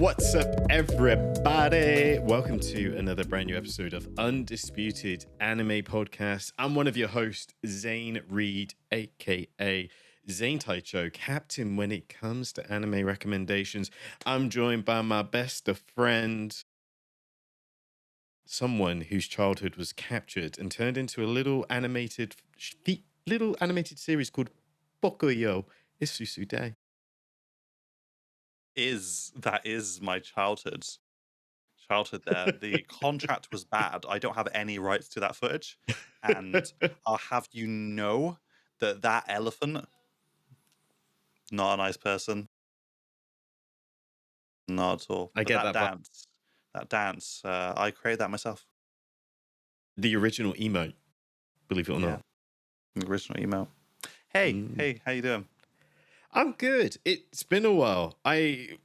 What's up, everybody? Welcome to another brand new episode of Undisputed Anime Podcast. I'm one of your hosts, Zane Reed, aka Zane Taichou, captain when it comes to anime recommendations. I'm joined by my best of friend, someone whose childhood was captured and turned into a little animated series called Bokuyo Isusude. That is my childhood there. The contract was bad. I don't have any rights to that footage, and I'll have you know that elephant, not a nice person, not at all. I But get that that vibe. dance, I created that myself. The original emote, believe it or Yeah, not. the original email. Hey, how you doing? I'm good. It's been a while. I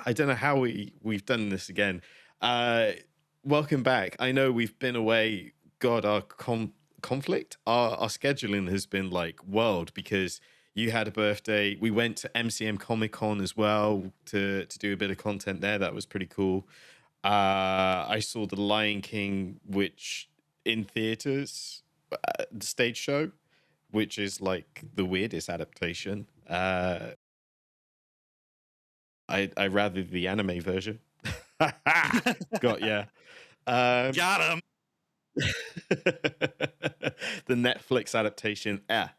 don't know how we've done this again. Welcome back. I know we've been away. God, our conflict, our scheduling has been like world because you had a birthday. We went to MCM Comic Con as well to do a bit of content there. That was pretty cool. I saw The Lion King, which in theaters, the stage show, which is like the weirdest adaptation. I rather the anime version. Got yeah. Got him. The Netflix adaptation. Yeah.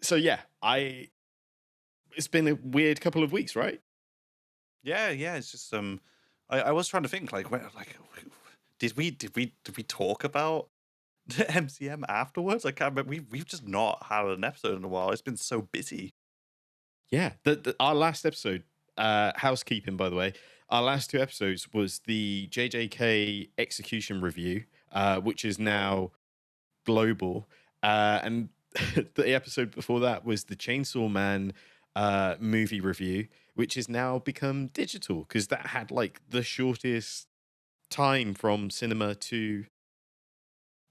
So yeah, it's been a weird couple of weeks, right? Yeah. It's just I was trying to think did we talk about the MCM afterwards? I can't remember. We've just not had an episode in a while. It's been so busy. Yeah. Our last episode, housekeeping, by the way, our last two episodes was the JJK execution review, which is now global. And the episode before that was the Chainsaw Man movie review, which has now become digital because that had like the shortest time from cinema to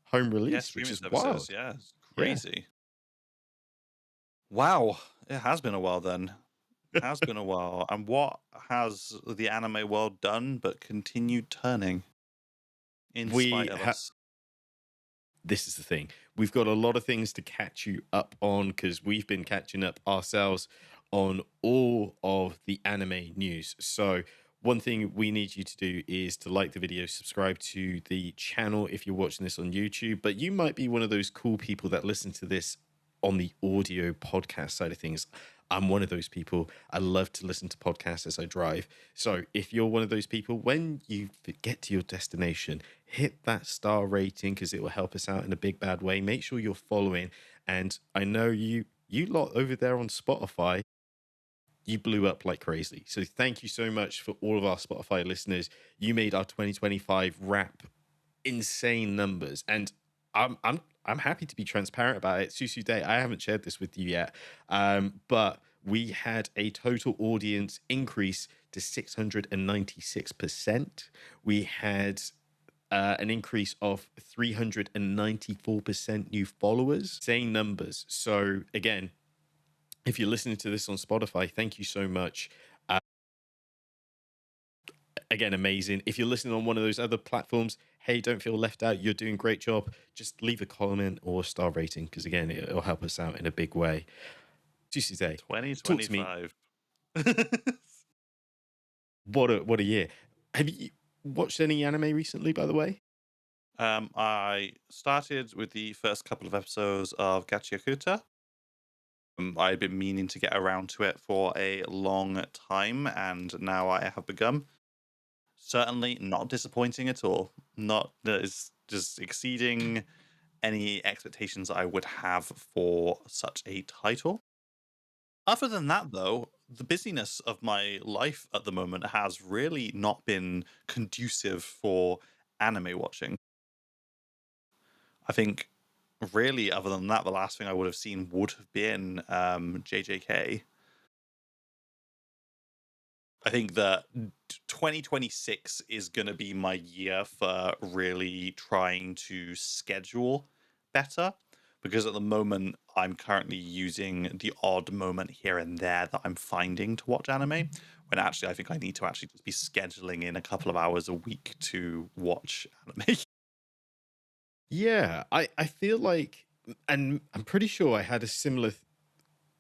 home Yeah, release, which streaming is services. wild. Yeah, it's Yeah. crazy. Wow, it has been a while then. Has been a while. And what has the anime world done but continued turning in We spite of have. us? This is the thing. We've got a lot of things to catch you up on because we've been catching up ourselves on all of the anime news. So, one thing we need you to do is to like the video, subscribe to the channel if you're watching this on YouTube. But you might be one of those cool people that listen to this on the audio podcast side of things. I'm one of those people. I love to listen to podcasts as I drive. So if you're one of those people, when you get to your destination, hit that star rating because it will help us out in a big bad way. Make sure you're following. And I know you lot over there on Spotify, you blew up like crazy. So thank you so much for all of our Spotify listeners. You made our 2025 wrap insane numbers, and I'm happy to be transparent about it. Susu Day, I haven't shared this with you yet, but we had a total audience increase to 696%. We had an increase of 394% new followers. Same numbers. So again, if you're listening to this on Spotify, thank you so much. Again, amazing. If you're listening on one of those other platforms, hey, don't feel left out. You're doing a great job. Just leave a comment or a star rating because, again, it'll help us out in a big way. Juicy Day, talk to me. 2025. What a year. Have you watched any anime recently, by the way? I started with the first couple of episodes of Gachiakuta. I've been meaning to get around to it for a long time, and now I have begun. Certainly not disappointing at all. Not that it's just exceeding any expectations I would have for such a title. Other than that, though, the busyness of my life at the moment has really not been conducive for anime watching. I think, really, other than that, the last thing I would have seen would have been JJK. I think that 2026 is going to be my year for really trying to schedule better. because at the moment I'm currently using the odd moment here and there that I'm finding to watch anime. When actually, I think I need to actually just be scheduling in a couple of hours a week to watch anime. Yeah, I feel like, and I'm pretty sure I had a similar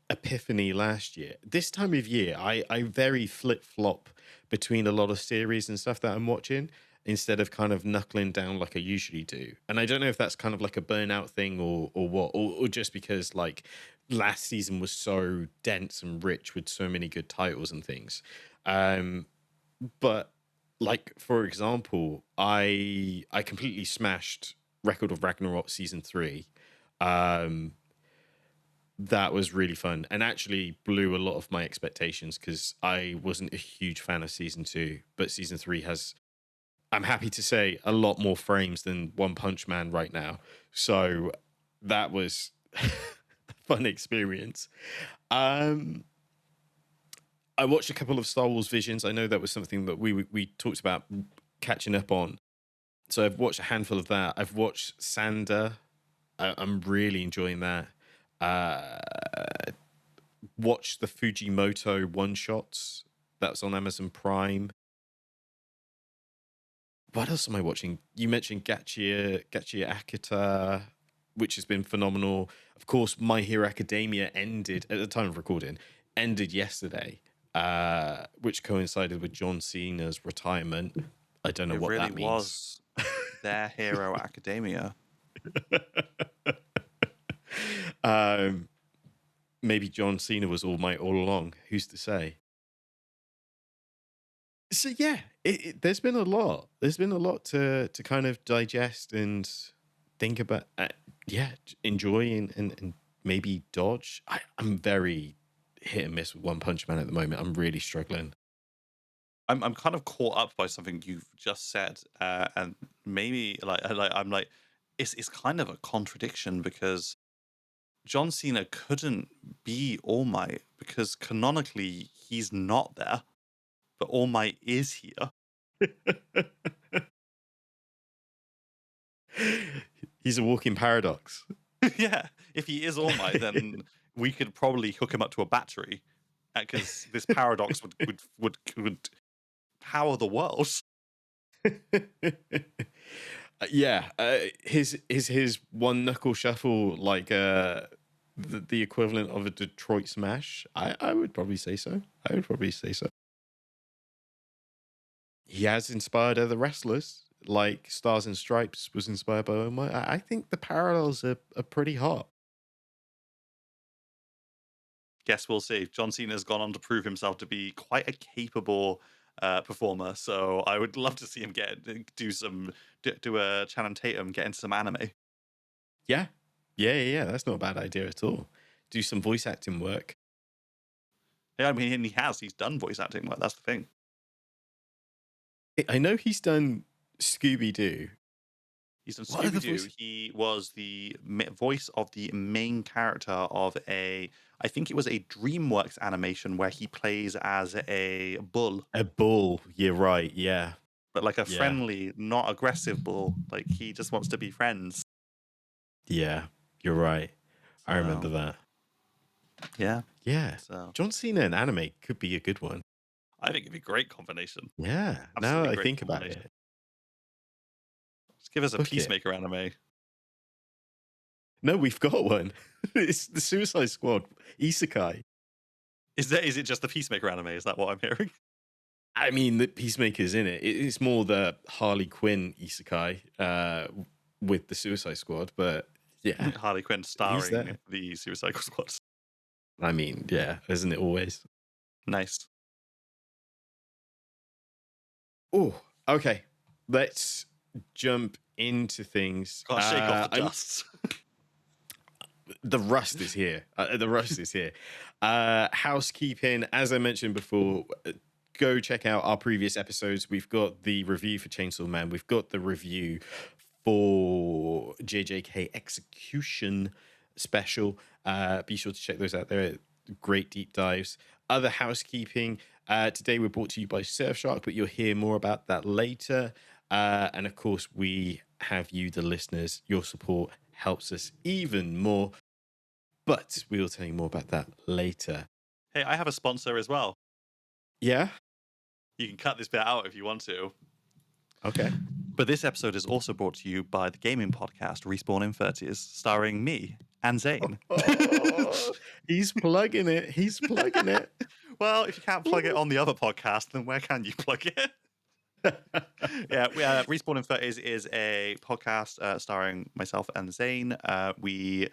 epiphany last year. This time of year, I very flip flop between a lot of series and stuff that I'm watching instead of kind of knuckling down like I usually do. And I don't know if that's kind of like a burnout thing or what, or just because like last season was so dense and rich with so many good titles and things. But like for example, I completely smashed Record of Ragnarok season 3. Um that was really fun and actually blew a lot of my expectations because I wasn't a huge fan of season 2, but season 3 has, I'm happy to say, a lot more frames than One Punch Man right now. So that was a fun experience. Um I watched a couple of Star Wars Visions. I know that was something that we talked about catching up on. So I've watched a handful of that. I've watched Sander. I'm really enjoying that. Uh, watched the Fujimoto one shots. That's on Amazon Prime. What else am I watching? You mentioned Gachia Akita, which has been phenomenal. Of course, My Hero Academia ended at the time of recording, ended yesterday, which coincided with John Cena's retirement. I don't know It what really that means. was their Hero Academia. um, maybe John Cena was all might all along. Who's to say? So yeah, there's been a lot. There's been a lot to kind of digest and think about. Yeah, enjoy and maybe dodge. I'm very hit and miss with One Punch Man at the moment. I'm really struggling. I'm kind of caught up by something you've just said, and maybe I'm like, it's kind of a contradiction because John Cena couldn't be All Might because canonically he's not there, but All Might is here. He's a walking paradox. Yeah, if he is All Might, then we could probably hook him up to a battery, because this paradox would power the world. Yeah, his one knuckle shuffle like the equivalent of a Detroit smash. I would probably say so. I would probably say so. He has inspired other wrestlers, like Stars and Stripes was inspired by Omar. I think the parallels are pretty hot. Guess we'll see. John Cena's gone on to prove himself to be quite a capable performer, so I would love to see him do a Channing Tatum, get into some anime. Yeah. Yeah. That's not a bad idea at all. Do some voice acting work. Yeah, I mean, and he's done voice acting work. That's the thing. I know he's done Scooby Doo. He's done What other Scooby Doo. voice? He was the voice of the main character of I think it was a DreamWorks animation where he plays as a bull, A bull. You're right. Yeah. but like a Yeah. friendly, not aggressive bull. Like he just wants to be friends. Yeah. You're right. I remember So that. yeah. Yeah. So John Cena in anime could be a good one. I think it'd be a great combination. Yeah. Now Absolutely that I great think about combination. it, Just give us a book it. Peacemaker anime. No, we've got one. It's the Suicide Squad Isekai. Is it just the Peacemaker anime? Is that what I'm hearing? I mean, the Peacemaker's in it. It's more the Harley Quinn Isekai with the Suicide Squad, but yeah, Harley Quinn he's starring there. the Suicide Squad. I mean, yeah, isn't it always? Nice. Oh, okay. Let's jump into things. Gotta shake off the dust. The rust is here. The rust is here. Housekeeping, as I mentioned before, go check out our previous episodes. We've got the review for Chainsaw Man. We've got the review for JJK Execution Special. Be sure to check those out. They're great deep dives. Other housekeeping. Today we're brought to you by Surfshark, but you'll hear more about that later. And of course, we have you, the listeners. Your support helps us even more. But we will tell you more about that later. Hey, I have a sponsor as well. Yeah? You can cut this bit out if you want to. Okay. But this episode is also brought to you by the gaming podcast Respawn in 30s, starring me and Zane. Oh, he's plugging it. He's plugging it. Well, if you can't plug it on the other podcast, then where can you plug it? Yeah, Respawn in 30s is a podcast starring myself and Zane. We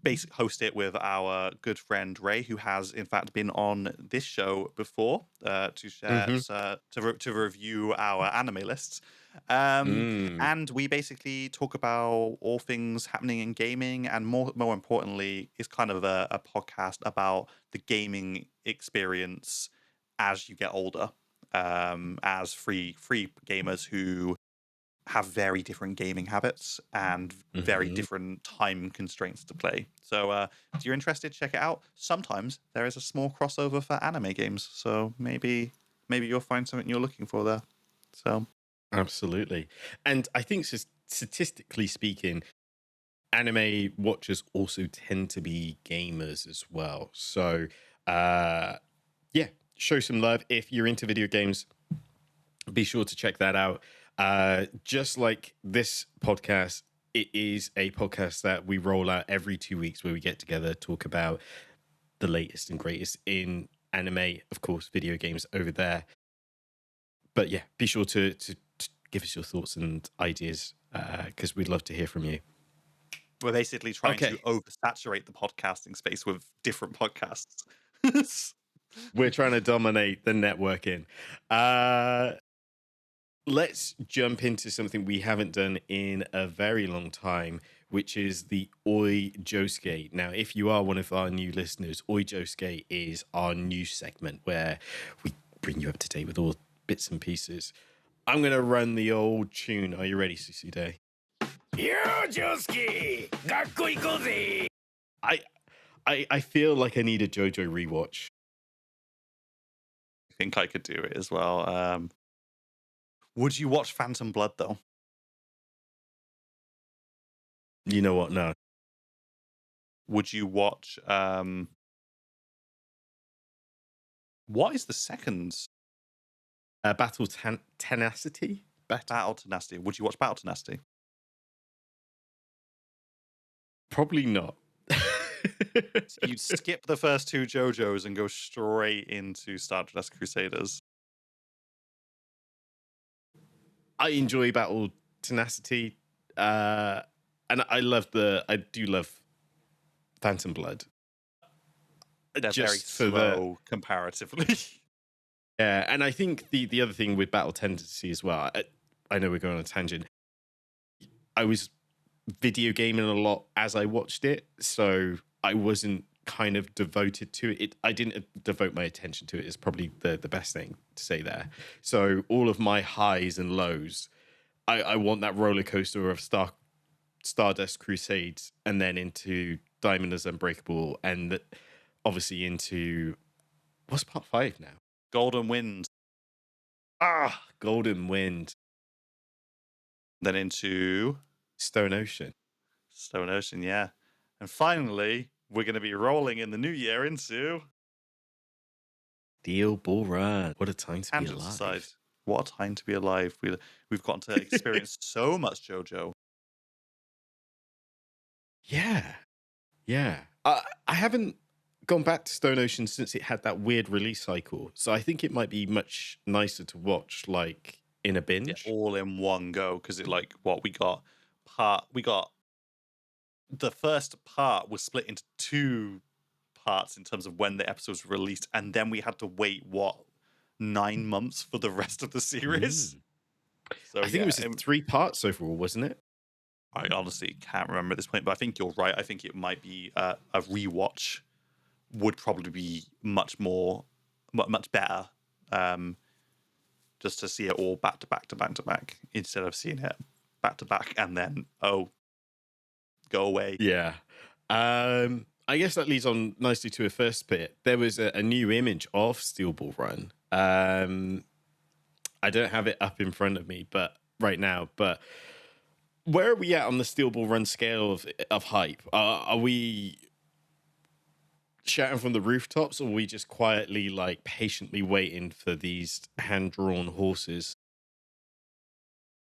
basically host it with our good friend Ray, who has in fact been on this show before to share to review our anime lists. And we basically talk about all things happening in gaming, and more importantly, it's kind of a podcast about the gaming experience as you get older, as free gamers who have very different gaming habits and very different time constraints to play. So if you're interested, check it out. Sometimes there is a small crossover for anime games, so maybe you'll find something you're looking for there. So Absolutely. And I think statistically speaking, anime watchers also tend to be gamers as well. So yeah, show some love. If you're into video games, be sure to check that out. Just like this podcast, it is a podcast that we roll out every 2 weeks where we get together, talk about the latest and greatest in anime, of course, video games over there. But yeah, be sure to give us your thoughts and ideas because we'd love to hear from you. we're basically trying to oversaturate the podcasting space with different podcasts. We're trying to dominate the networking. Let's jump into something we haven't done in a very long time, which is the Oi Josuke. Now, if you are one of our new listeners, Oi Josuke is our new segment where we bring you up to date with all bits and pieces. I'm going to run the old tune. Are you ready, Susude? Yo, Josuke! Gakko ikoze! I feel like I need a JoJo rewatch. I think I could do it as well. Would you watch Phantom Blood, though? You know what? No. Would you watch... what is the second? Battle Tenacity? Battle Tenacity. Would you watch Battle Tenacity? Probably not. You'd skip the first two JoJo's and go straight into Stardust Crusaders. I enjoy Battle Tenacity, and I do love Phantom Blood. They're very slow comparatively. Yeah, and I think the other thing with Battle Tendency as well, I know we're going on a tangent. I was video gaming a lot as I watched it, so I wasn't kind of devoted to it. I didn't devote my attention to it is probably the best thing to say there. So all of my highs and lows, I want that roller coaster of Stardust Crusades and then into Diamond is Unbreakable and obviously into what's part 5 now? Golden Wind. Golden Wind. Then into Stone Ocean. Stone Ocean, yeah. And finally, we're going to be rolling in the new year into Steel Ball Run. What a time to be alive. Aside. What a time to be alive. We've gotten to experience so much JoJo. Yeah. I haven't gone back to Stone Ocean since it had that weird release cycle. So I think it might be much nicer to watch like in a binge. Yeah, all in one go. Because we got the first part was split into 2 parts in terms of when the episodes were released. And then we had to wait, 9 months for the rest of the series? So I think it was 3 parts overall, wasn't it? I honestly can't remember at this point, but I think you're right. I think it might be a rewatch would probably be much better, just to see it all back to back to back to back instead of seeing it back to back and then go away. Yeah. I guess that leads on nicely to a first bit. There was a new image of Steel Ball Run. I don't have it up in front of me, but right now, Where are we at on the Steel Ball Run scale of hype? Are we shouting from the rooftops, or are we just quietly, like, patiently waiting for these hand drawn horses?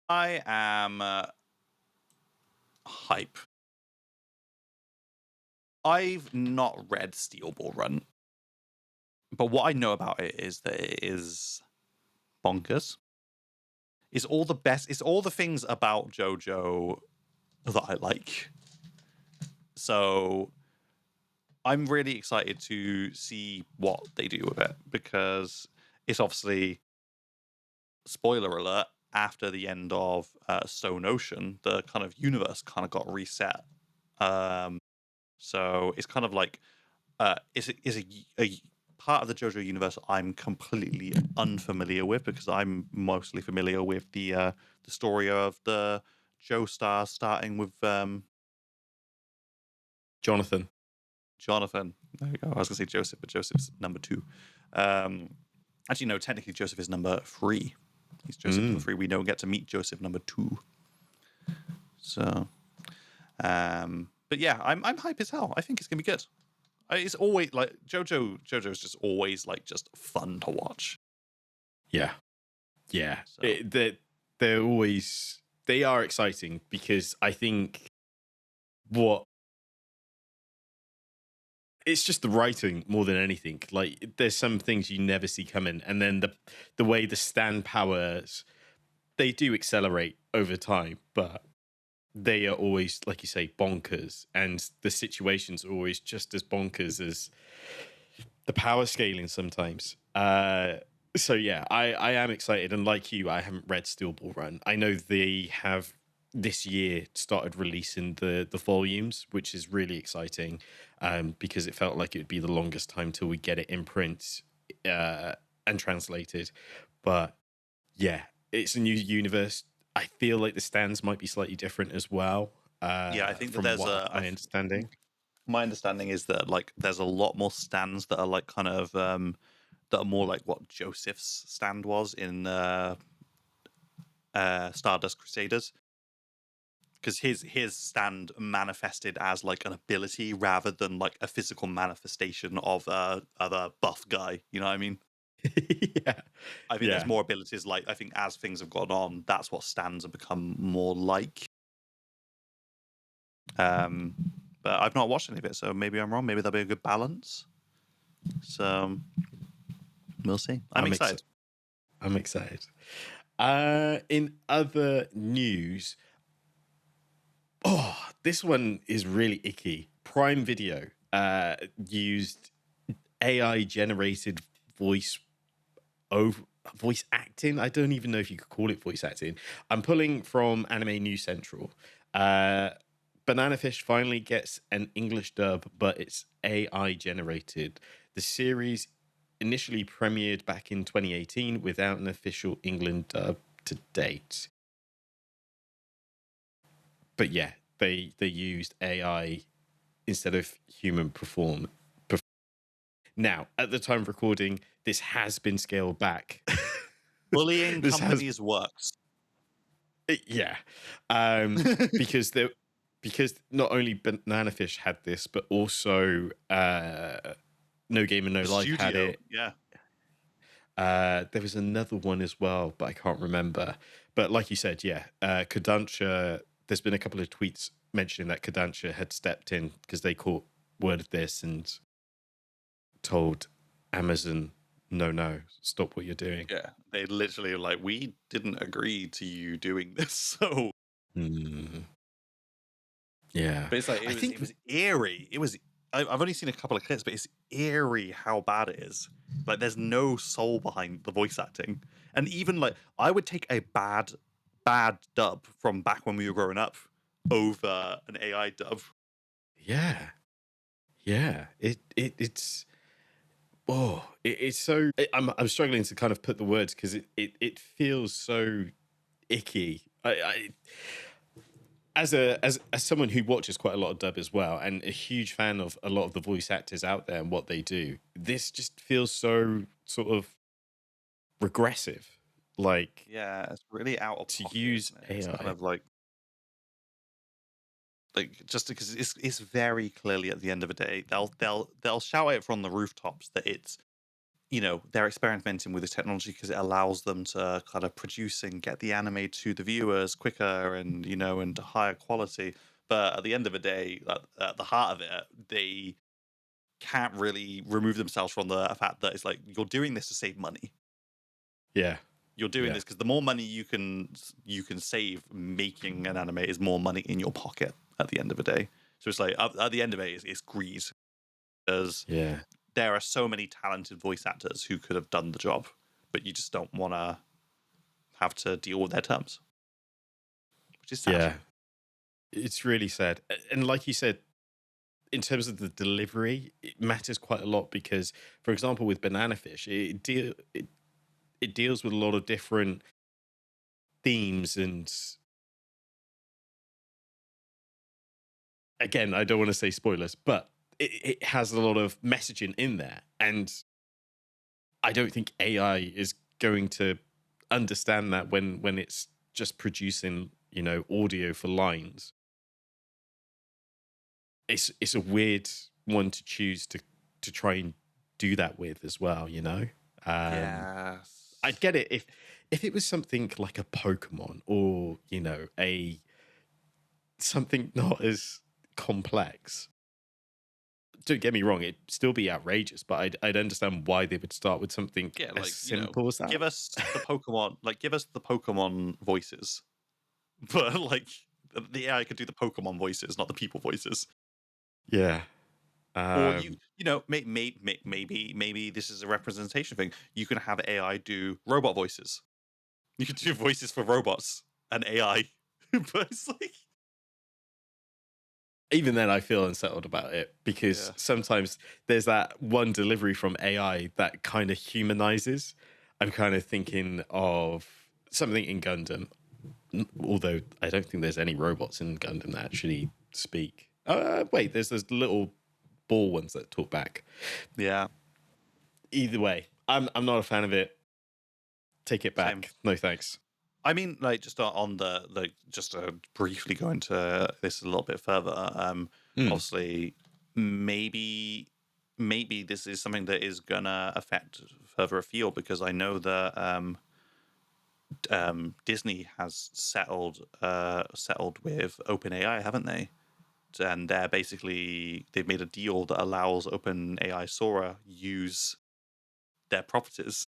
I am hype. I've not read Steel Ball Run, but what I know about it is that it is bonkers. It's all the best. It's all the things about JoJo that I like. So I'm really excited to see what they do with it, because it's obviously, spoiler alert, after the end of Stone Ocean, the kind of universe kind of got reset. So it's kind of like it's a part of the JoJo universe I'm completely unfamiliar with, because I'm mostly familiar with the story of the Joestar starting with Jonathan. Jonathan. There we go. I was going to say Joseph, but Joseph's number 2. Um, Actually, no, technically Joseph is number 3. He's Joseph number 3. We don't get to meet Joseph number 2. So, but yeah, I'm hype as hell. I think it's gonna be good. It's always like JoJo's just always like just fun to watch. Yeah. Yeah. So. They're always, they are exciting, because I think what it's just the writing more than anything. Like, there's some things you never see coming, and then the way the stand powers, they do accelerate over time, but they are always, like you say, bonkers, and the situations are always just as bonkers as the power scaling sometimes. So yeah, I am excited, and like you, I haven't read Steel Ball Run. I know they have this year started releasing the volumes, which is really exciting, because it felt like it would be the longest time till we get it in print and translated. But yeah, it's a new universe. I feel like the stands might be slightly different as well. Yeah, I think that From there's what my understanding. my understanding is that like there's a lot more stands that are like kind of that are more like what Joseph's stand was in Stardust Crusaders, because his stand manifested as like an ability rather than like a physical manifestation of other buff guy. You know what I mean? Yeah, I think there's yeah. more abilities. Like, I think as things have gone on, that's what stands have become more like. But I've not watched any of it, so maybe I'm wrong. Maybe there'll be a good balance. So we'll see. I'm excited. I'm excited. In other news, oh, this one is really icky. Prime Video used AI generated voice over voice acting. I don't even know if you could call it voice acting. I'm pulling from Anime News Central. Uh, Banana Fish finally gets an English dub, but it's AI generated. The series initially premiered back in 2018 without an official England dub to date. But yeah, they used AI instead of human Now, at the time of recording, this has been scaled back. Bullying This has, companies works. yeah, because there, because not only Banana Fish had this, but also No Game and No The Life had studio, it. yeah. There was another one as well, but I can't remember. But like you said, yeah, Kodansha. There's been a couple of tweets mentioning that Kodansha had stepped in because they caught word of this and told Amazon, no, stop what you're doing. Yeah, they literally were like, we didn't agree to you doing this, so. Mm, yeah, But it's like I it think was eerie. It was. I've only seen a couple of clips, but it's eerie how bad it is. Like, there's no soul behind the voice acting, and even like I would take a bad dub from back when we were growing up over an AI dub. yeah, yeah. It's it's so. I'm struggling to kind of put the words because it feels so icky. I as someone who watches quite a lot of dub as well, and a huge fan of a lot of the voice actors out there and what they do, this just feels so sort of regressive. Like, Yeah, it's really out of to pocket, use isn't it? It's kind AI. of like Like just because it's very clearly at the end of the day they'll shout it from the rooftops that it's they're experimenting with the technology because it allows them to kind of produce and get the anime to the viewers quicker and and higher quality. But at the end of the day, at the heart of it, they can't really remove themselves from the fact that it's like you're doing this to save money. Yeah. You're doing Yeah. this because the more money you can save making an anime is more money in your pocket at the end of the day. So it's like at the end of it, it's greed because Yeah. there are so many talented voice actors who could have done the job, but you just don't want to have to deal with their terms, which is sad. Yeah. It's really sad. And like you said, in terms of the delivery, it matters quite a lot because, for example, with Banana Fish, it deals with a lot of different themes. And again, I don't want to say spoilers, but it has a lot of messaging in there. And I don't think AI is going to understand that when it's just producing, audio for lines. It's a weird one to choose to try and do that with as well, I'd Yes. get it if it was something like a Pokemon or, a something not as complex. Don't get me wrong, it'd still be outrageous, but I'd understand why they would start with something Yeah, as like, simple as that. give us the Pokemon voices. But like the AI could do the Pokemon voices, not the people voices. Yeah. Or Um, maybe this is a representation thing. You can have AI do robot voices. You could do voices for robots and AI. But it's like, Even then, I feel unsettled about it because yeah. sometimes there's that one delivery from AI that kind of humanizes. I'm kind of thinking of something in Gundam, although I don't think there's any robots in Gundam that actually speak. Wait, there's those little ball ones that talk back. Yeah. Either way, I'm not a fan of it. Take it Same. back. No thanks. I mean, like, just on the like, just to briefly go into this a little bit further. Mm, Obviously, maybe this is something that is gonna affect further afield because I know that Disney has settled with OpenAI, haven't they? And they've made a deal that allows OpenAI Sora use their properties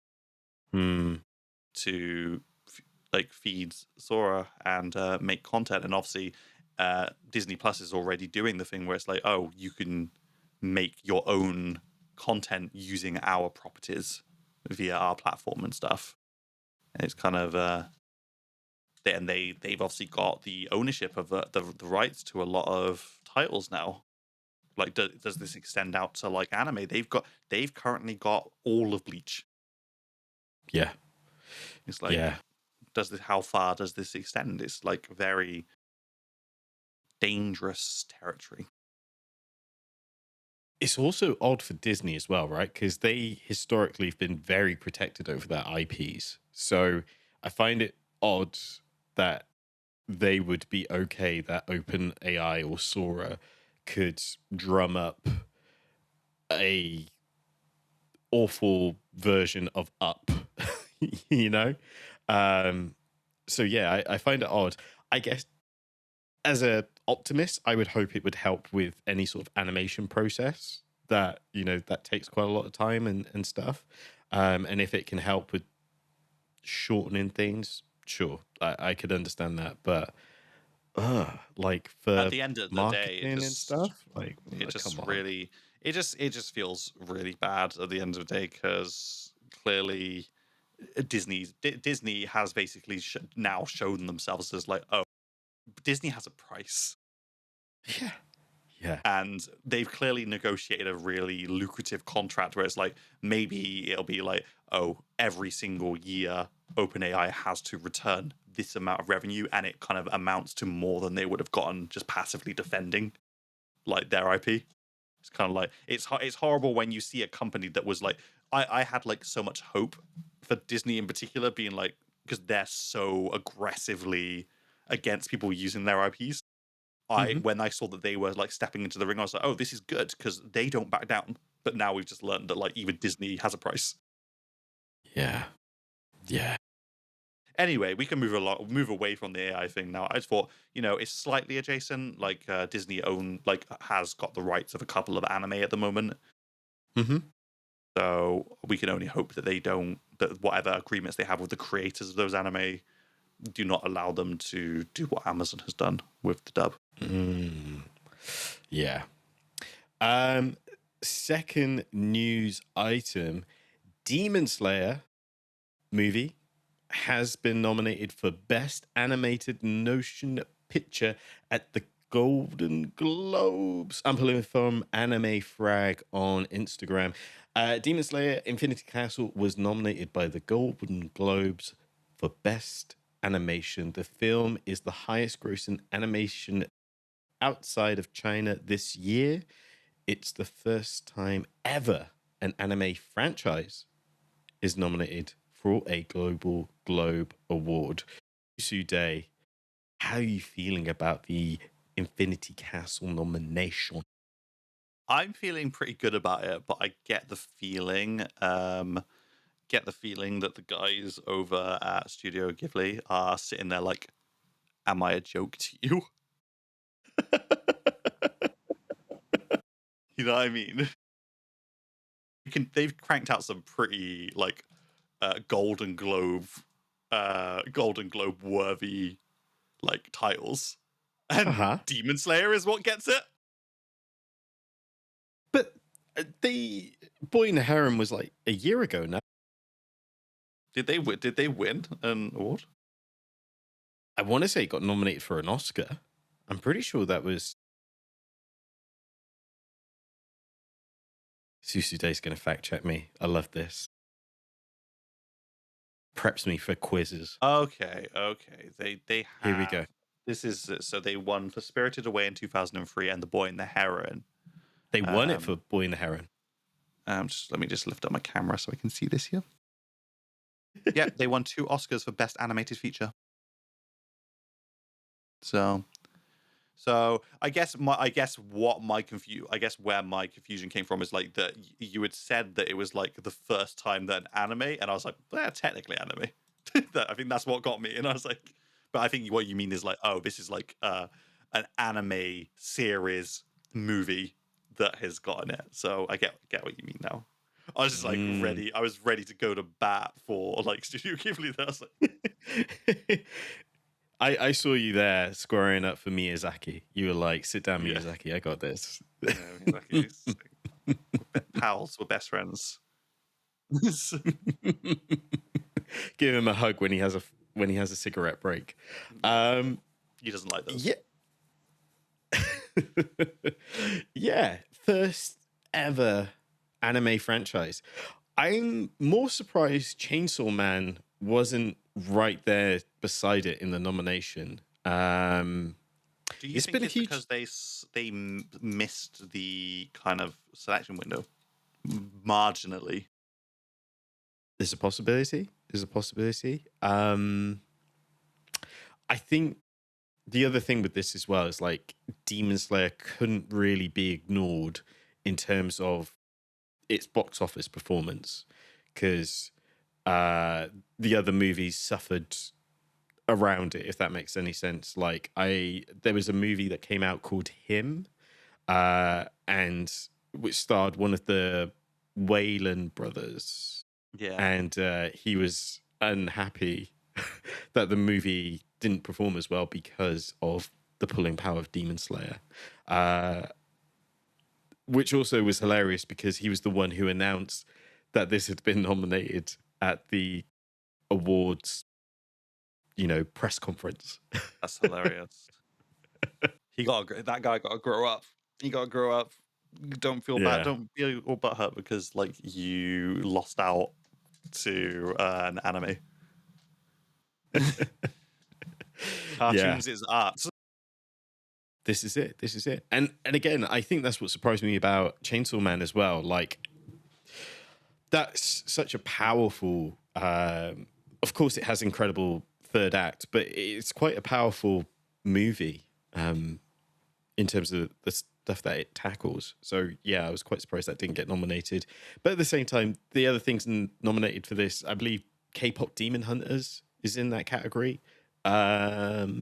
mm, to like feed Sora and make content. And obviously, Disney Plus is already doing the thing where it's like, oh, you can make your own content using our properties via our platform and stuff. And it's kind of they've obviously got the ownership of the rights to a lot of titles now. Like, does this extend out to like anime? They've currently got all of Bleach. yeah. It's like, Yeah. how far does this extend? It's like very dangerous territory. It's also odd for Disney as well, right? Because they historically have been very protected over their IPs. So I find it odd that they would be okay that OpenAI or Sora could drum up a awful version of Up, you know? Um, so yeah, I find it odd. I guess as a optimist, I would hope it would help with any sort of animation process that that takes quite a lot of time and stuff. And if it can help with shortening things, sure, I could understand that. But like At for the end of the day, marketing and stuff, like come on. it just feels really bad at the end of the day because clearly Disney has basically now shown themselves as like, oh, Disney has a price. Yeah, yeah, And they've clearly negotiated a really lucrative contract where it's like maybe it'll be like, oh, every single year OpenAI has to return this amount of revenue, and it kind of amounts to more than they would have gotten just passively defending like their IP. It's kind of like it's horrible when you see a company that was like, I had like so much hope for Disney in particular being like, because they're so aggressively against people using their IPs. Hmm. when I saw that they were like stepping into the ring, I was like, oh, this is good because they don't back down. But now we've just learned that like even Disney has a price. Yeah. Yeah. Anyway, we can move away from the AI thing now. I just thought, it's slightly adjacent. Like Disney has got the rights of a couple of anime at the moment, Hmm. so we can only hope that that whatever agreements they have with the creators of those anime do not allow them to do what Amazon has done with the dub. Mm. Yeah. Second news item: Demon Slayer movie has been nominated for Best Animated Motion Picture at the Golden Globes. I'm pulling from Anime Frag on Instagram. Demon Slayer Infinity Castle was nominated by the Golden Globes for Best Animation. The film is the highest grossing animation outside of China this year. It's the first time ever an anime franchise is nominated for a Global Globe Award. Day, how are you feeling about the Infinity Castle nomination? I'm feeling pretty good about it, but I get the feeling that the guys over at Studio Ghibli are sitting there like, "Am I a joke to you?" You know what I mean? They've cranked out some pretty like Golden Globe worthy like titles, and Uh-huh. Demon Slayer is what gets it. But the Boy in the Harem was like a year ago now. Did they win an award? I want to say it got nominated for an Oscar. I'm pretty sure that was. Day's going to fact check me. I love this. Preps me for quizzes. Okay. They Here we go. have. This is so they won for Spirited Away in 2003 and The Boy and the Heron. They won it Um, for Boy in the Heron. let me just lift up my camera so I can see this here. Yeah, they won 2 Oscars for Best Animated Feature. So I guess where my confusion came from is like that you had said that it was like the first time that an anime, and I was like, well, technically anime. I think that's what got me, and I was like, but I think what you mean is like, oh, this is like an anime series movie that has gotten it. So I get what you mean now. I was just like ready. I was ready to go to bat for like Studio Ghibli. There, I was like, I saw you there squaring up for Miyazaki. You were like, sit down, yeah, Miyazaki. I got this. exactly. Pals, we're best friends. Give him a hug when he has a cigarette break. He doesn't like those. Yeah. Yeah. First ever anime franchise. I'm more surprised Chainsaw Man wasn't right there beside it in the nomination. Do you It's think been a it's huge. because they missed the kind of selection window marginally? There's a possibility. There's a possibility. I think the other thing with this as well is like Demon Slayer couldn't really be ignored in terms of its box office performance because the other movies suffered around it, if that makes any sense. Like there was a movie that came out called Him, and which starred one of the Wayland brothers, Yeah. and he was unhappy that the movie didn't perform as well because of the pulling power of Demon Slayer, which also was hilarious because he was the one who announced that this had been nominated at the awards, press conference. That's hilarious. That guy got to grow up. He got to grow up. Don't feel bad. Yeah. Don't feel all butthurt because like you lost out to an anime. Yeah. Cartoons is art. This is it. This is it. And again, I think that's what surprised me about Chainsaw Man as well. Like, that's such a powerful. Of course, it has incredible third act, but it's quite a powerful movie. in terms of the stuff that it tackles. So yeah, I was quite surprised that didn't get nominated. But at the same time, the other things nominated for this, I believe K-pop Demon Hunters is in that category. And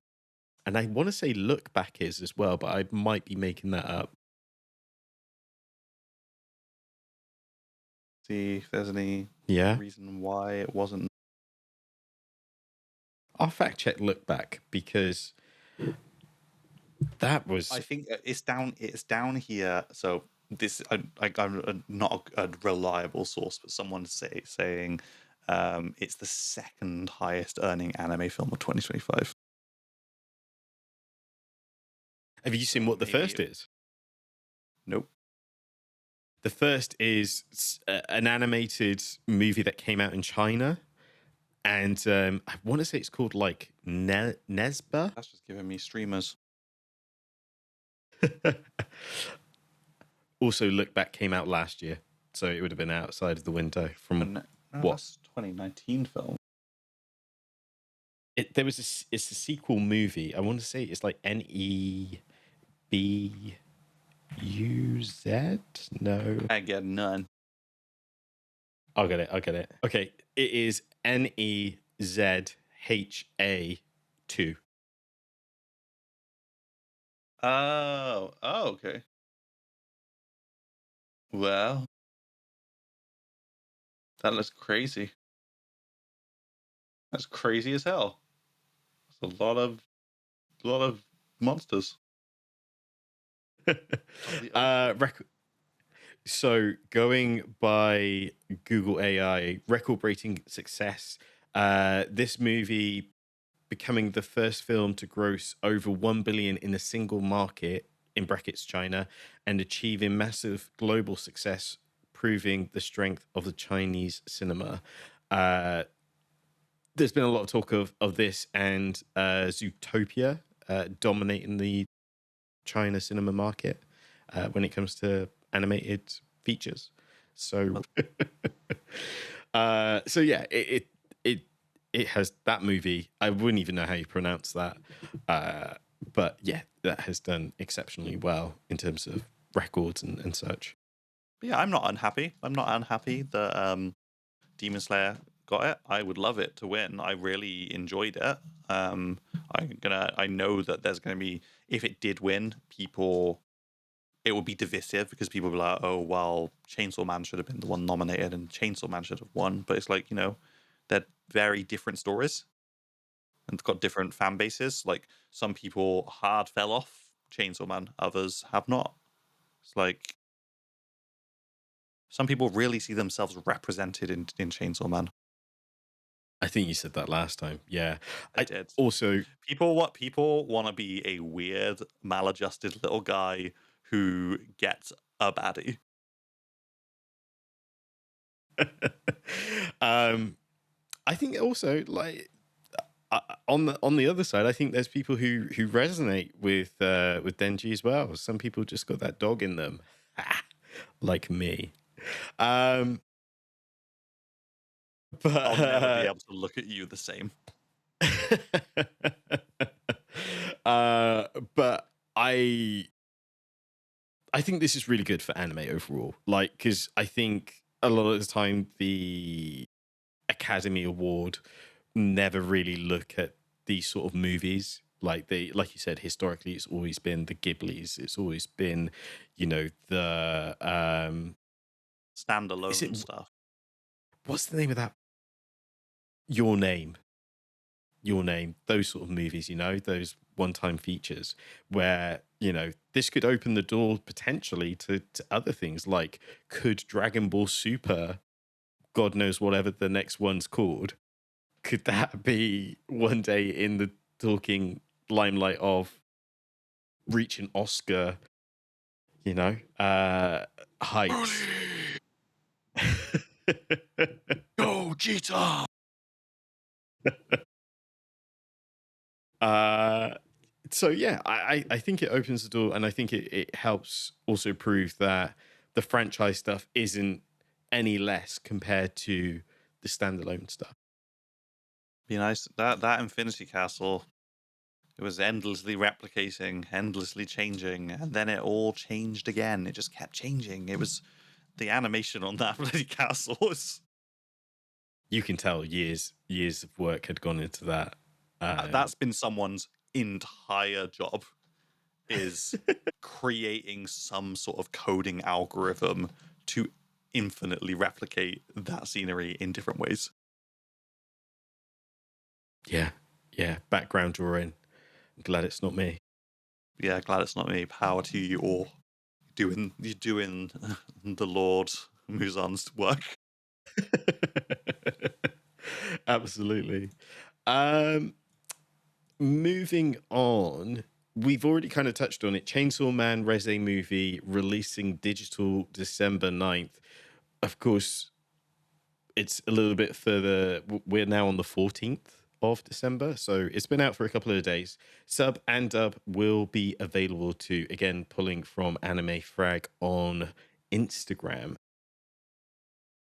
I want to say Look Back is as well, but I might be making that up. See if there's any Yeah. reason why it wasn't. I'll fact check Look Back because that was. I think it's down. It's down here. So this, I'm not a reliable source, but someone saying it's the second highest earning anime film of 2025. Have you seen what the first is? Nope. The first is an animated movie that came out in China. And I want to say it's called like Nesba. That's just giving me streamers. Also, Look Back came out last year, so it would have been outside of the window from what? That's 2019 film. It's a sequel movie. I want to say it's like NEBUZ. No, I get none. I'll get it. Okay, it is NEZHA2. Oh, okay. Well, that looks crazy. That's crazy as hell. It's a lot of monsters. So going by Google AI, record-breaking success. This movie becoming the first film to gross over 1 billion in a single market, in brackets China, and achieving massive global success, proving the strength of the Chinese cinema. There's been a lot of talk of this and Zootopia dominating the China cinema market when it comes to animated features. So, so yeah, it has that movie. I wouldn't even know how you pronounce that, but yeah, that has done exceptionally well in terms of records and such. But yeah, I'm not unhappy. I'm not unhappy that Demon Slayer got it. I would love it to win. I really enjoyed it. I know that there's gonna be, if it did win, it would be divisive because people will be like, oh well, Chainsaw Man should have been the one nominated and Chainsaw Man should have won. But it's like, they're very different stories and got different fan bases. Like some people hard fell off Chainsaw Man, others have not. It's like some people really see themselves represented in Chainsaw Man. I think you said that last time. Yeah, I did. Also, people want to be a weird, maladjusted little guy who gets a baddie. I think also like on the other side, I think there's people who resonate with Denji as well. Some people just got that dog in them, like me. But I'll never be able to look at you the same. But I think this is really good for anime overall. Like, because I think a lot of the time the Academy Award never really look at these sort of movies. Like like you said, historically, it's always been the Ghiblis. It's always been, the Standalone stuff. What's the name of that? Your Name. Those sort of movies, those one-time features where, this could open the door potentially to other things. Like, could Dragon Ball Super, God knows whatever the next one's called, could that be one day in the talking limelight of reaching Oscar, heights? Go, Cheetah! So yeah, I think it opens the door, and I think it helps also prove that the franchise stuff isn't any less compared to the standalone stuff. Be nice. That Infinity Castle It was endlessly replicating, endlessly changing, and then it all changed again. It just kept changing. It was the animation on that bloody castle was You can tell years of work had gone into that. that's been someone's entire job is creating some sort of coding algorithm to infinitely replicate that scenery in different ways. Yeah, yeah. Background drawing. I'm glad it's not me. Yeah, glad it's not me. Power to you all. You're doing the Lord Muzan's work. Absolutely. Um, Moving on, we've already kind of touched on it. Chainsaw Man Reze movie releasing digital December 9th. Of course, it's a little bit further. We're now on the 14th of December, so it's been out for a couple of days. Sub and dub will be available to, again, pulling from Anime Frag on Instagram.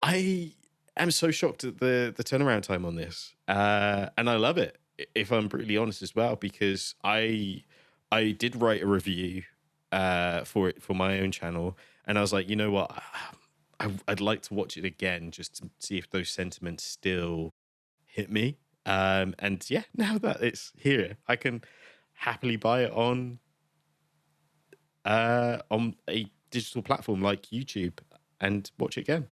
I am so shocked at the turnaround time on this, and I love it. If I'm brutally honest as well, because I did write a review for it for my own channel, and I was like, you know what, I'd like to watch it again just to see if those sentiments still hit me. And yeah, now that it's here, I can happily buy it on a digital platform like YouTube and watch it again.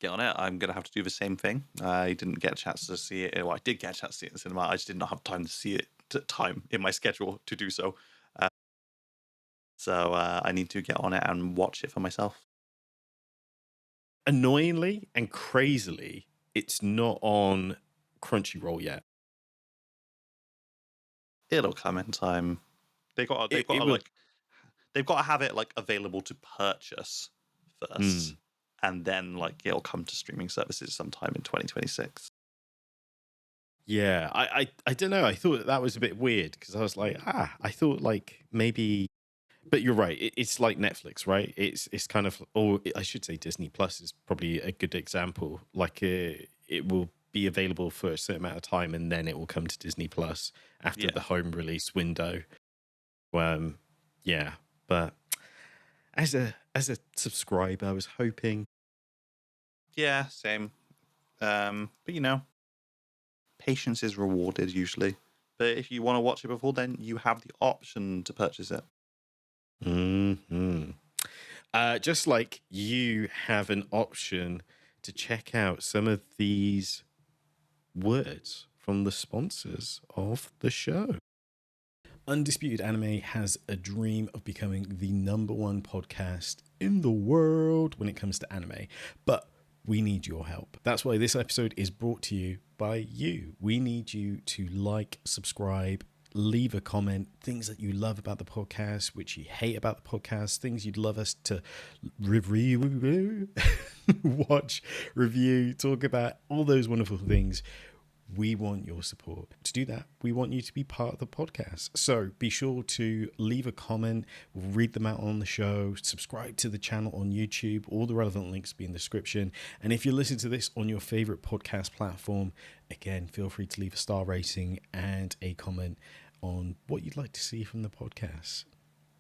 Get on it. I'm gonna have to do the same thing. I didn't get a chance to see it. Well, I did get a chance to see it in the cinema. I just did not have time to see it. Time in my schedule to do so. So I need to get on it and watch it for myself. Annoyingly and crazily, it's not on Crunchyroll yet. It'll come in time. They've got It to will. like they've got to have it like available to purchase first, Mm, and then like it'll come to streaming services sometime in 2026. yeah, I don't know. I thought that was a bit weird because I was like, I thought like maybe, but you're right. It's like Netflix, right? It's kind of, or I should say Disney Plus is probably a good example. Like it will be available for a certain amount of time, and then it will come to Disney Plus after Yeah, the home release window. Um, yeah, but as a subscriber, I was hoping. yeah, same. But you know, patience is rewarded usually. But if you want to watch it before then, you have the option to purchase it. Hmm. Just like you have an option to check out some of these words from the sponsors of the show. Undisputed Anime has a dream of becoming the number one podcast in the world when it comes to anime, but we need your help. That's why this episode is brought to you by you. We need you to like, subscribe, leave a comment, things that you love about the podcast, which you hate about the podcast, things you'd love us to review, watch, review, talk about, all those wonderful things. We want your support. To do that, we want you to be part of the podcast. So be sure to leave a comment. We'll read them out on the show. Subscribe to the channel on YouTube. All the relevant links will be in the description. And if you listen to this on your favorite podcast platform, again, feel free to leave a star rating and a comment on what you'd like to see from the podcast.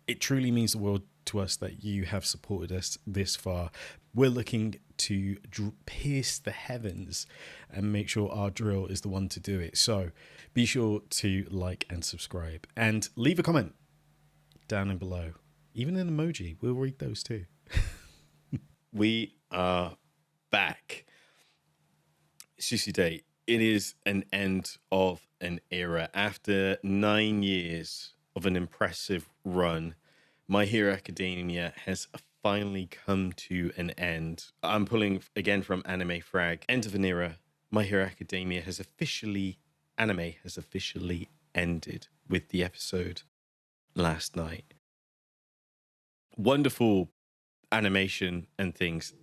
It truly means the world to us that you have supported us this far. We're looking to pierce the heavens and make sure our drill is the one to do it. So be sure to like and subscribe and leave a comment down and below. Even an emoji, we'll read those too. We are back. Sushi it is an end of an era. After 9 years of an impressive run, My Hero Academia has finally come to an end. I'm pulling again from Anime Frag. End of an era. My Hero Academia anime has officially ended with the episode last night. Wonderful animation and things.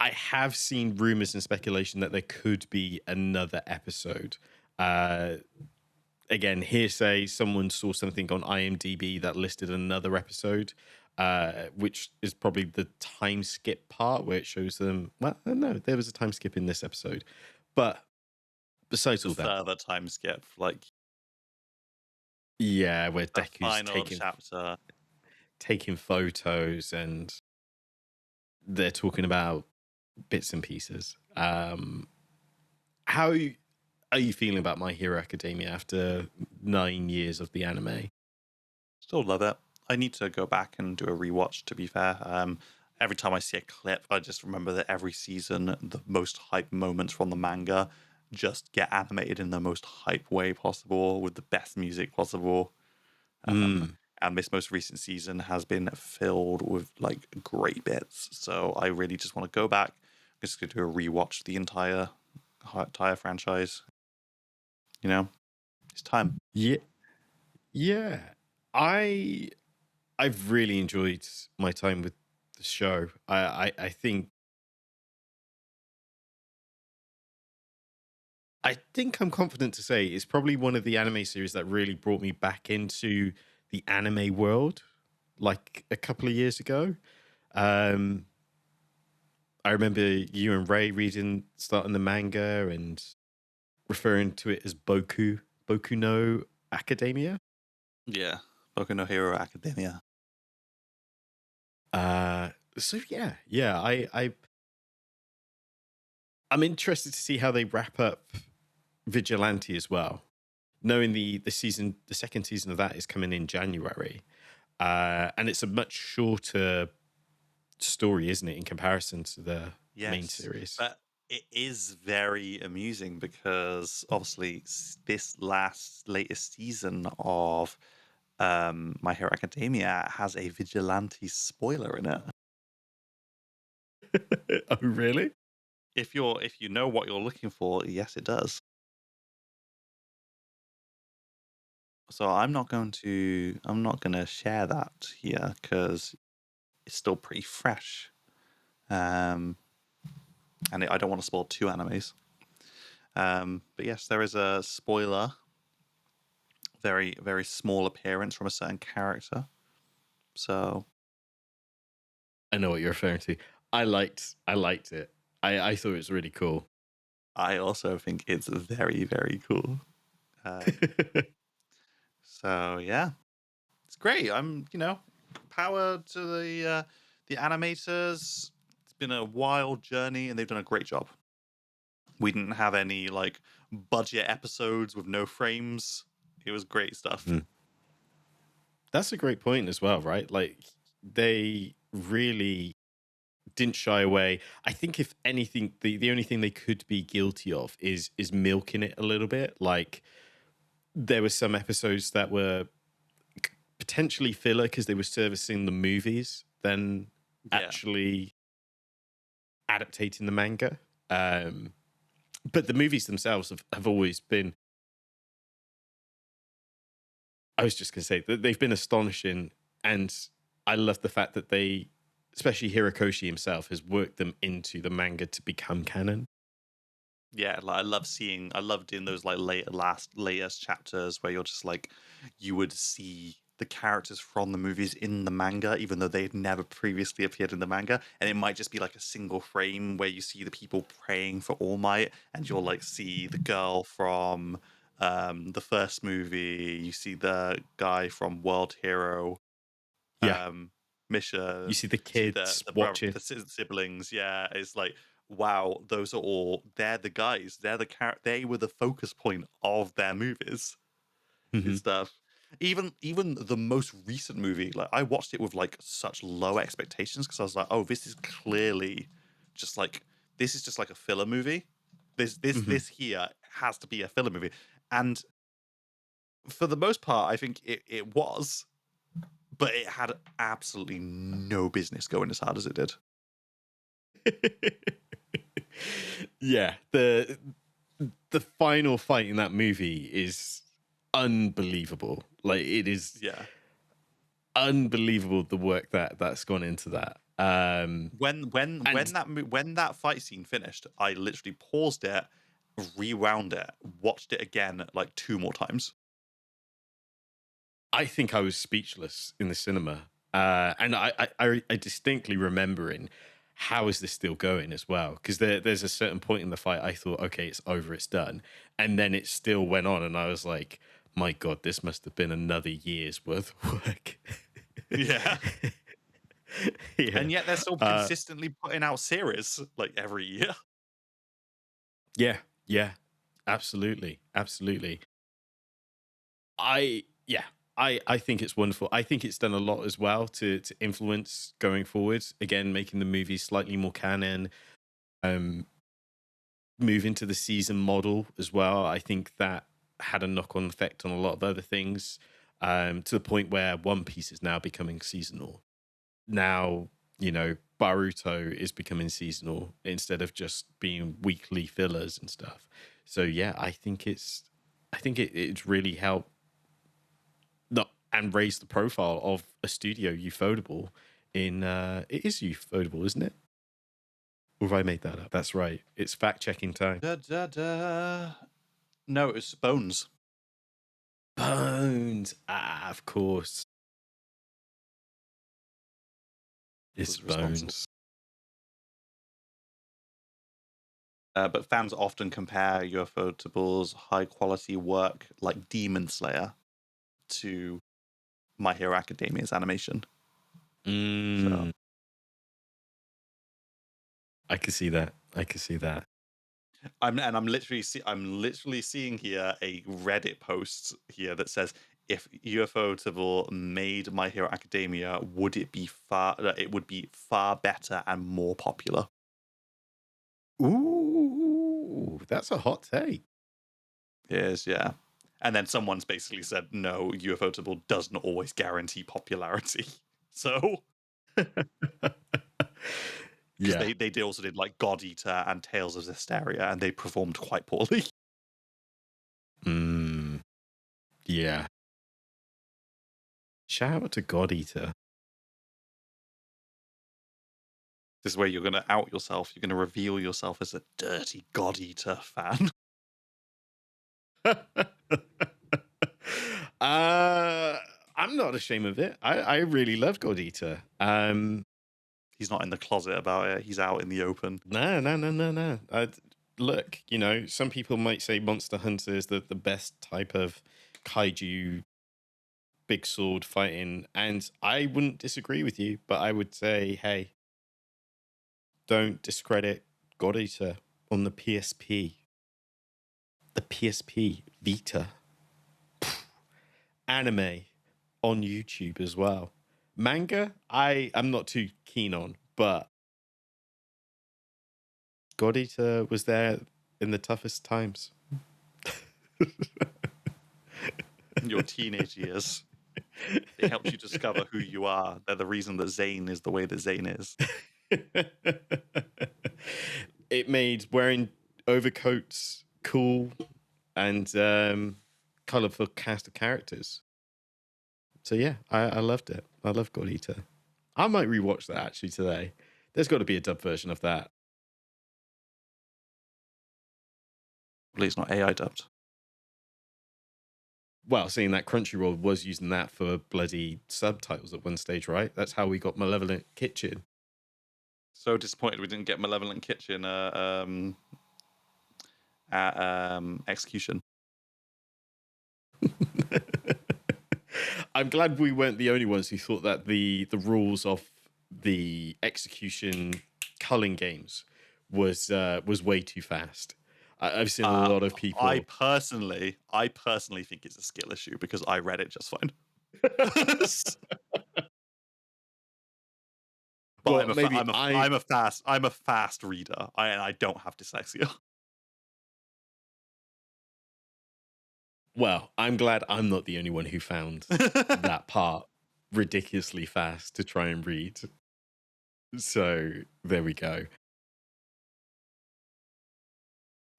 I have seen rumors and speculation that there could be another episode. Again, hearsay, someone saw something on IMDb that listed another episode, which is probably the time skip part where it shows them. Well, no, there was a time skip in this episode. But besides The all that, further time skip, like Yeah, where The Deku's final chapter. taking photos and they're talking about bits and pieces. How are you feeling about My Hero Academia after 9 years of the anime? Still love it. I need to go back and do a rewatch, to be fair. Every time I see a clip, I just remember that every season, the most hype moments from the manga just get animated in the most hype way possible with the best music possible. Mm. And this most recent season has been filled with like great bits. So I really just want to go back. I'm just going to do a rewatch of the entire franchise. You know, it's time. Yeah, yeah. I I've really enjoyed my time with the show. I think I'm confident to say it's probably one of the anime series that really brought me back into the anime world, like a couple of years ago. Um, I remember you and Ray starting the manga and referring to it as Boku no Academia. Yeah. Boku no Hero Academia. So yeah, I'm interested to see how they wrap up Vigilante as well. Knowing the second season of that is coming in January, and it's a much shorter story, isn't it, in comparison to the main Yes, series? but it is very amusing because obviously this latest season of My Hero Academia has a vigilante spoiler in it. Oh, really? If you know what you're looking for, yes, it does. So I'm not going to share that here because it's still pretty fresh. Um, and I don't want to spoil two animes. But yes, there is a spoiler, very very small appearance from a certain character. So I know what you're referring to. I liked it. I thought it was really cool. I also think it's very very cool. Um, so yeah, it's great. Power to the animators. It's been a wild journey, and they've done a great job. We didn't have any like budget episodes with no frames. It was great stuff. Mm. That's a great point as well, right? Like they really didn't shy away. I think if anything, the only thing they could be guilty of is milking it a little bit. Like there were some episodes that were potentially filler because they were servicing the movies than Yeah, actually adaptating the manga. Um, but the movies themselves have always been. I was just going to say that they've been astonishing, and I love the fact that they, especially Hirokoshi himself, has worked them into the manga to become canon. yeah. Like I loved in those like latest chapters where you're just like, you would see the characters from the movies in the manga, even though they had never previously appeared in the manga, and it might just be like a single frame where you see the people praying for All Might, and you'll like see the girl from the first movie, you see the guy from World Hero, Yeah, um you mission, see the see kids the brother, watching. siblings. Yeah, it's like, wow, those are all, they're the guys, they're they were the focus point of their movies and Mhm. stuff. Even the most recent movie, like I watched it with like such low expectations because I was like, oh, this is clearly just like, this is just like a filler movie. Mhm. This here has to be a filler movie. And for the most part, I think it was, but it had absolutely no business going as hard as it did. Yeah, the final fight in that movie is unbelievable. Like it is Yeah. unbelievable the work that's gone into that. And When that fight scene finished, I literally paused it, rewound it, watched it again like two more times. I think I was speechless in the cinema. And I distinctly remembering how is this still going as well? Because there's a certain point in the fight I thought, okay, it's over, it's done, and then it still went on, and I was like, my God, this must have been another year's worth of work. Yeah. Yeah. And yet they're still consistently putting out series like every year. Yeah. Yeah. Absolutely. Absolutely. Yeah. I think it's wonderful. I think it's done a lot as well to influence going forward. Again, making the movies slightly more canon, um, move into the season model as well. I think that had a knock-on effect on a lot of other things, to the point where One Piece is now becoming seasonal. Now, Baruto is becoming seasonal instead of just being weekly fillers and stuff. So yeah, I think it's really helped not and raise the profile of a studio, Ufotable. It is Ufotable, isn't it? Or have I made that up? That's right. It's fact checking time. Da, da, da. No, it's Bones. Bones. Of course. It's Was responsible. Bones. But fans often compare Ufotable's high quality work like Demon Slayer to My Hero Academia's animation. So I can see that. I'm literally seeing here a Reddit post here that says, if Ufotable made My Hero Academia, would it be far better and more popular? Ooh, that's a hot take. Yes, yeah. And then someone's basically said, no, Ufotable doesn't always guarantee popularity. So Yeah. they also did like God Eater and Tales of Zestiria, and they performed quite poorly. Yeah. Shout out to God Eater. This is where you're going to out yourself. You're going to reveal yourself as a dirty God Eater fan. I'm not ashamed of it. I really love God Eater. He's not in the closet about it. He's out in the open. No. Look, some people might say Monster Hunter is the best type of kaiju big sword fighting, and I wouldn't disagree with you, but I would say, hey, don't discredit God Eater on the PSP. The PSP Vita. Anime on YouTube as well. Manga, I'm not too keen on, but God Eater was there in the toughest times. Your teenage years. It helps you discover who you are. They're the reason that Zane is the way that Zane is. It made wearing overcoats cool and colorful cast of characters. So yeah, I loved it. I love God Eater. I might rewatch that actually today. There's got to be a dub version of that. Probably it's not AI dubbed. Well, seeing that Crunchyroll was using that for bloody subtitles at one stage, right? That's how we got Malevolent Kitchen. So disappointed we didn't get Malevolent Kitchen at Execution. I'm glad we weren't the only ones who thought that the rules of the Execution culling games was way too fast. I've seen a lot of people. I personally think it's a skill issue because I read it just fine. But well, I'm a fast reader, and I don't have dyslexia. Well, I'm glad I'm not the only one who found that part ridiculously fast to try and read. So there we go.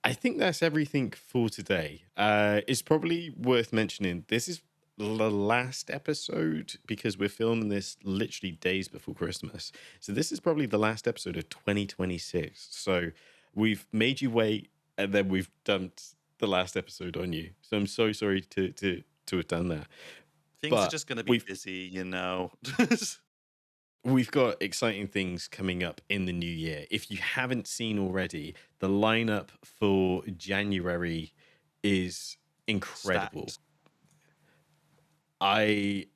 I think that's everything for today. It's probably worth mentioning this is the last episode because we're filming this literally days before Christmas. So this is probably the last episode of 2026. So we've made you wait and then we've dumped the last episode on you. So I'm so sorry to have done that. Things are just going to be busy, We've got exciting things coming up in the new year. If you haven't seen already, the lineup for January is incredible. I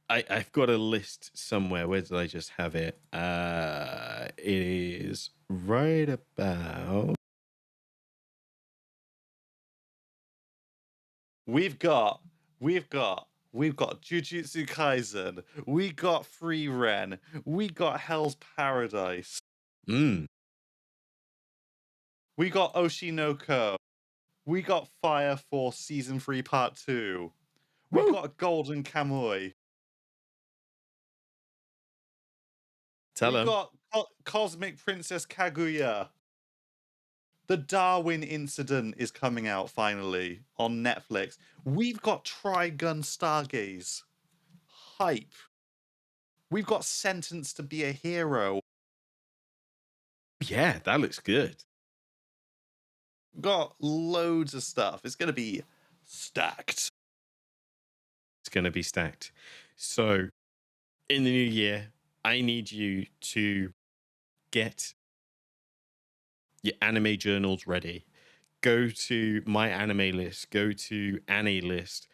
I've got a list somewhere. Where did I just have it? It is right about. We've got Jujutsu Kaisen. We got Free Ren. We got Hell's Paradise. Mm. We got Oshinoko. We got Fire Force Season 3 Part 2. We Woo! got Golden Kamuy. Tell We them. got Cosmic Princess Kaguya. The Darwin Incident is coming out finally on Netflix. We've got Trigun Stargaze. Hype. We've got Sentenced to be a Hero. Yeah, that looks good. Got loads of stuff. It's going to be stacked. It's going to be stacked. So, in the new year, I need you to get your anime journals ready. Go to my anime list, go to Annie list.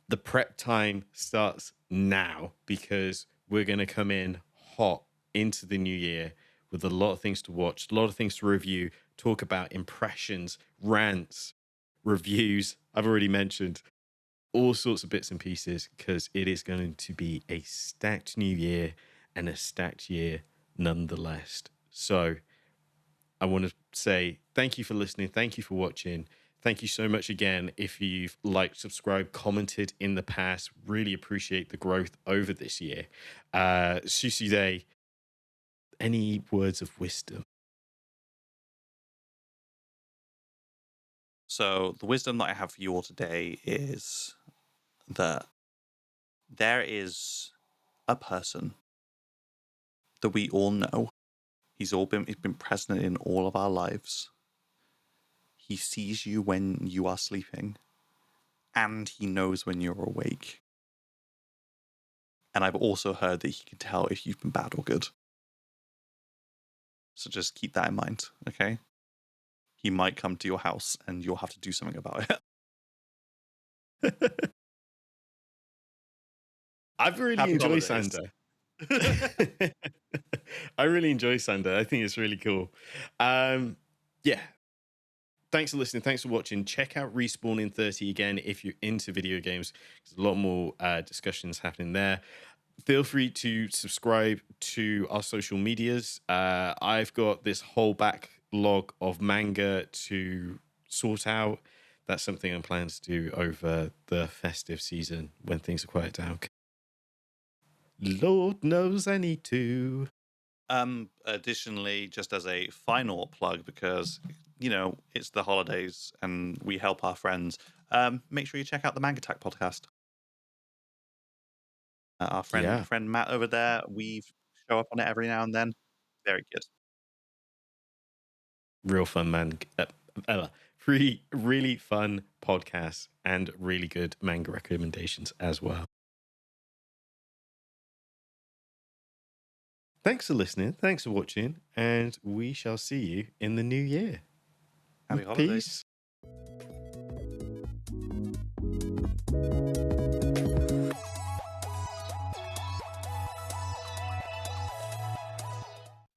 The prep time starts now because we're going to come in hot into the new year with a lot of things to watch, a lot of things to review, talk about impressions, rants, reviews. I've already mentioned all sorts of bits and pieces because it is going to be a stacked new year and a stacked year nonetheless. So I want to say thank you for listening. Thank you for watching. Thank you so much again. If you've liked, subscribed, commented in the past, really appreciate the growth over this year. Susie, any words of wisdom? So, the wisdom that I have for you all today is that there is a person that we all know. He's been present in all of our lives. He sees you when you are sleeping, and he knows when you're awake. And I've also heard that he can tell if you've been bad or good. So just keep that in mind, okay? He might come to your house and you'll have to do something about it. I've really Happy enjoyed holidays. Sander. I really enjoy Sander. I think it's really cool. Yeah. Thanks for listening. Thanks for watching. Check out Respawn in 30 again if you're into video games. There's a lot more discussions happening there. Feel free to subscribe to our social medias. I've got this whole backlog of manga to sort out. That's something I'm planning to do over the festive season when things are quiet down. Lord knows I need to. Additionally, just as a final plug, because it's the holidays and we help our friends, make sure you check out the Manga Attack podcast. Our friend Matt over there, we show up on it every now and then. Very good. Real fun, man. Really fun podcasts and really good manga recommendations as well. Thanks for listening. Thanks for watching. And we shall see you in the new year. Happy holidays. Peace.